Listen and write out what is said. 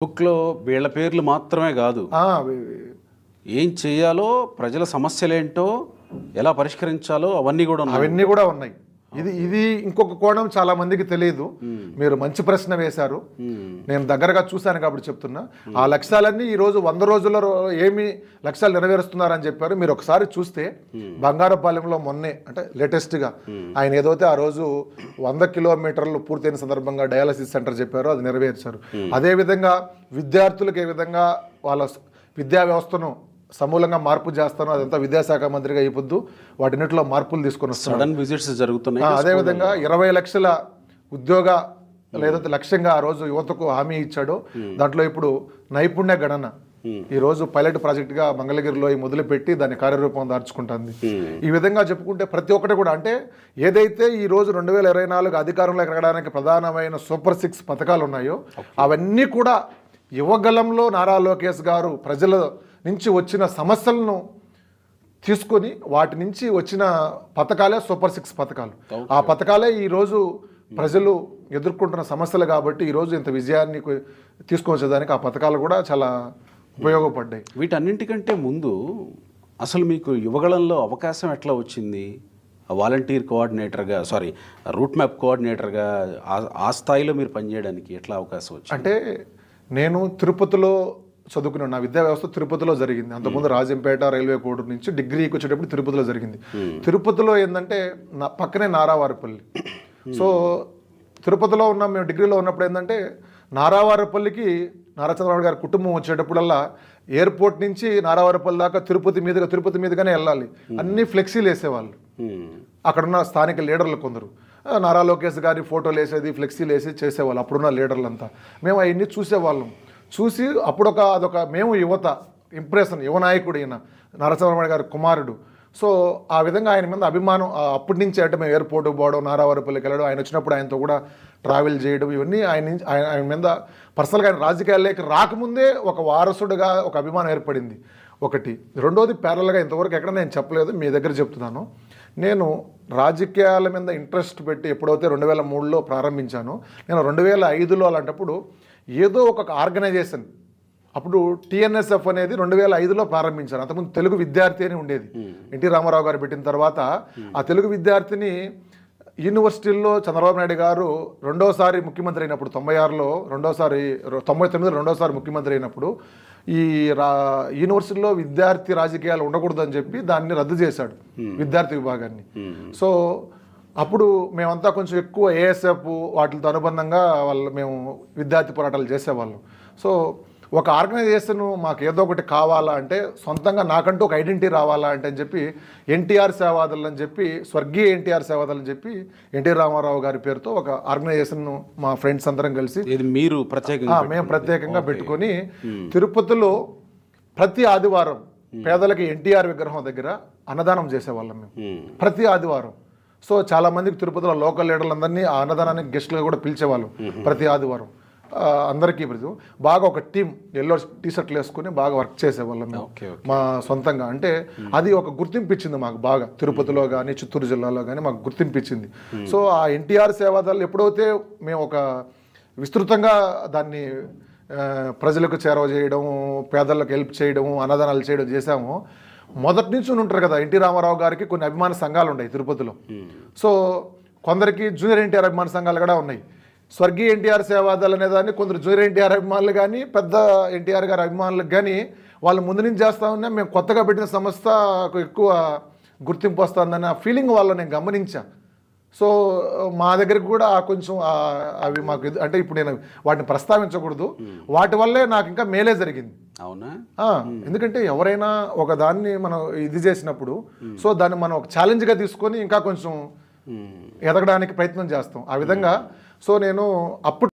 బుక్‌లో వీళ్ళ పేర్లు మాత్రమే గాదు. ఆ! ఏం చేయాలో, ప్రజల సమస్యలేంటో, ఎలా పరిష్కరించాలో అవన్నీ గూడా ఉన్నాయి. అవన్నీ కూడా ఉన్నాయి. ఇది ఇంకొక కోణం చాలా మందికి తెలియదు. మీరు మంచి ప్రశ్న వేశారు. నేను దగ్గరగా చూశాను కాబట్టి చెప్తున్నా. ఆ లక్ష్యాలన్నీ ఈ రోజు 100 రోజుల్లో ఏమి లక్ష్యాలు నెరవేరుస్తున్నారని చెప్పారు. మీరు ఒకసారి చూస్తే బంగారపాలెంలో మొన్నే అంటే లేటెస్ట్గా ఆయన ఏదైతే ఆ రోజు 100 కిలోమీటర్లు పూర్తయిన సందర్భంగా డయాలసిస్ సెంటర్ చెప్పారో అది నెరవేర్చారు. అదేవిధంగా విద్యార్థులకు ఏ విధంగా వాళ్ళ విద్యా వ్యవస్థను సమూలంగా మార్పు చేస్తాను, అదంతా విద్యాశాఖ మంత్రిగా ఈ పొద్దు వాటిన్నిటిలో మార్పులు తీసుకొని వస్తాను. సడన్ విజిట్స్ జరుగుతున్నాయి. అదేవిధంగా 20 లక్షల ఉద్యోగ లేదంటే లక్ష్యంగా ఆ రోజు యువతకు హామీ ఇచ్చాడు. దాంట్లో ఇప్పుడు నైపుణ్య గణన ఈ రోజు పైలట్ ప్రాజెక్టుగా మంగళగిరిలో మొదలుపెట్టి దాన్ని కార్యరూపం దార్చుకుంటుంది. ఈ విధంగా చెప్పుకుంటే ప్రతి ఒక్కటి కూడా అంటే ఏదైతే ఈ రోజు 2024 అధికారంలోకి రావడానికి ప్రధానమైన సూపర్ 6 పథకాలు ఉన్నాయో అవన్నీ కూడా యువగలంలో నారా లోకేష్ గారు ప్రజల నుంచి వచ్చిన సమస్యలను తీసుకొని వాటి నుంచి వచ్చిన పథకాలే సూపర్ 6 పథకాలు. ఆ పథకాలే ఈరోజు ప్రజలు ఎదుర్కొంటున్న సమస్యలు కాబట్టి ఈరోజు ఇంత విజయాన్ని తీసుకొచ్చేదానికి ఆ పథకాలు కూడా చాలా ఉపయోగపడ్డాయి. వీటన్నింటికంటే ముందు అసలు మీకు యువగళంలో అవకాశం ఎట్లా వచ్చింది? వాలంటీర్ కోఆర్డినేటర్గా రూట్ మ్యాప్ కోఆర్డినేటర్గా ఆ స్థాయిలో మీరు పనిచేయడానికి ఎట్లా అవకాశం వచ్చింది? అంటే నేను తిరుపతిలో చదువుకున్నాను. నా విద్యా వ్యవస్థ తిరుపతిలో జరిగింది. అంతకుముందు రాజంపేట రైల్వే కోడూరు నుంచి డిగ్రీకి వచ్చేటప్పుడు తిరుపతిలో జరిగింది. తిరుపతిలో ఏంటంటే పక్కనే నారావారిపల్లి. సో తిరుపతిలో ఉన్న మేము డిగ్రీలో ఉన్నప్పుడు ఏంటంటే నారావారిపల్లికి నారా చంద్రబాబు గారి కుటుంబం వచ్చేటప్పుడల్లా ఎయిర్పోర్ట్ నుంచి నారావారిపల్లి దాకా తిరుపతి మీదుగానే వెళ్ళాలి. అన్ని ఫ్లెక్సీలు వేసేవాళ్ళు. అక్కడున్న స్థానిక లీడర్లు కొందరు నారా లోకేష్ గారి ఫోటోలు వేసేది, ఫ్లెక్సీలు వేసి చేసేవాళ్ళు. అప్పుడున్న లీడర్లంతా మేము అవన్నీ చూసేవాళ్ళం. చూసి అప్పుడు అదొక మేము యువత ఇంప్రెషన్, యువ నాయకుడు ఈయన నారా చంద్రబాబు గారి కుమారుడు. సో ఆ విధంగా ఆయన మీద అభిమానం అప్పటి నుంచి అంటే మేము ఎయిర్పోర్ట్కి పోవడం, నారావారిపల్లికి వెళ్ళడం, ఆయన వచ్చినప్పుడు ఆయనతో కూడా ట్రావెల్ చేయడం, ఇవన్నీ ఆయన మీద పర్సనల్గా ఆయన రాజకీయాల్లోకి రాకముందే ఒక వారసుడుగా ఒక అభిమానం ఏర్పడింది ఒకటి. రెండోది ప్యారల్గా ఇంతవరకు ఎక్కడ నేను చెప్పలేదు, మీ దగ్గర చెప్తున్నాను. నేను రాజకీయాల మీద ఇంట్రెస్ట్ పెట్టి ఎప్పుడైతే 2003లో ప్రారంభించానో, నేను 2005లో అలాంటప్పుడు ఏదో ఒక ఆర్గనైజేషన్ అప్పుడు టీఎన్ఎస్ఎఫ్ అనేది 2005లో ప్రారంభించారు. అంతకుముందు తెలుగు విద్యార్థి అని ఉండేది. ఎన్టీ రామారావు గారు పెట్టిన తర్వాత ఆ తెలుగు విద్యార్థిని యూనివర్సిటీల్లో చంద్రబాబు నాయుడు గారు రెండోసారి ముఖ్యమంత్రి అయినప్పుడు 96లో 99లో రెండోసారి ముఖ్యమంత్రి అయినప్పుడు ఈ యూనివర్సిటీలో విద్యార్థి రాజకీయాలు ఉండకూడదు అని చెప్పి దాన్ని రద్దు చేశాడు, విద్యార్థి విభాగాన్ని. సో అప్పుడు మేమంతా కొంచెం ఎక్కువ ఏఎస్ఎఫ్ వాటితో అనుబంధంగా మేము విద్యార్థి పోరాటాలు చేసేవాళ్ళం. సో ఒక ఆర్గనైజేషన్ మాకు ఏదో ఒకటి కావాలా అంటే, సొంతంగా నాకంటూ ఒక ఐడెంటిటీ రావాలా అంటే అని చెప్పి ఎన్టీఆర్ సేవాదల్ అని చెప్పి, స్వర్గీయ ఎన్టీఆర్ సేవాదల్ అని చెప్పి ఎన్టీ రామారావు గారి పేరుతో ఒక ఆర్గనైజేషన్ మా ఫ్రెండ్స్ అందరం కలిసి మీరు ప్రత్యేకంగా మేము ప్రత్యేకంగా పెట్టుకొని తిరుపతిలో ప్రతి ఆదివారం పేదలకి ఎన్టీఆర్ విగ్రహం దగ్గర అన్నదానం చేసేవాళ్ళం మేము ప్రతి ఆదివారం. సో చాలా మందికి తిరుపతిలో లోకల్ లీడర్లందరినీ ఆ అన్నదానానికి గెస్ట్లుగా కూడా పిలిచేవాళ్ళం ప్రతి ఆదివారం. అందరికీ బాగా ఒక టీం ఎల్లో టీషర్ట్లు వేసుకుని బాగా వర్క్ చేసేవాళ్ళం మేము మా సొంతంగా. అంటే అది ఒక గుర్తింపు ఇచ్చింది మాకు బాగా, తిరుపతిలో కానీ చిత్తూరు జిల్లాలో కానీ మాకు గుర్తింపు ఇచ్చింది. సో ఆ ఎన్టీఆర్ సేవాదళ్ ఎప్పుడైతే మేము ఒక విస్తృతంగా దాన్ని ప్రజలకు చేరవ చేయడం, పేదలకు హెల్ప్ చేయడం, అన్నదానాలు చేయడం చేశాము. మొదటి నుంచి ఉంటారు కదా, ఎన్టీ రామారావు గారికి కొన్ని అభిమాన సంఘాలు ఉన్నాయి తిరుపతిలో. సో కొందరికి జూనియర్ ఎన్టీఆర్ అభిమాన సంఘాలు కూడా ఉన్నాయి. స్వర్గీయ ఎన్టీఆర్ సేవాదళ్ అనేదాన్ని కొందరు జూనియర్ ఎన్టీఆర్ అభిమానులు కానీ పెద్ద ఎన్టీఆర్ గారి అభిమానులకు కానీ వాళ్ళు ముందు నుంచి చేస్తూ ఉన్నా, మేము కొత్తగా పెట్టిన సంస్థకు ఎక్కువ గుర్తింపు వస్తుందన్న ఫీలింగ్ వాళ్ళు నేను గమనించా. సో మా దగ్గరికి కూడా కొంచెం అవి మాకు అంటే ఇప్పుడు నేను వాటిని ప్రస్తావించకూడదు, వాటి వల్లే నాకు ఇంకా మేలే జరిగింది. అవునా? ఎందుకంటే ఎవరైనా ఒక దాన్ని మనం ఇది చేసినప్పుడు సో దాన్ని మనం ఒక ఛాలెంజ్గా తీసుకొని ఇంకా కొంచెం ఎదగడానికి ప్రయత్నం చేస్తాం ఆ విధంగా. సో నేను అప్పుడు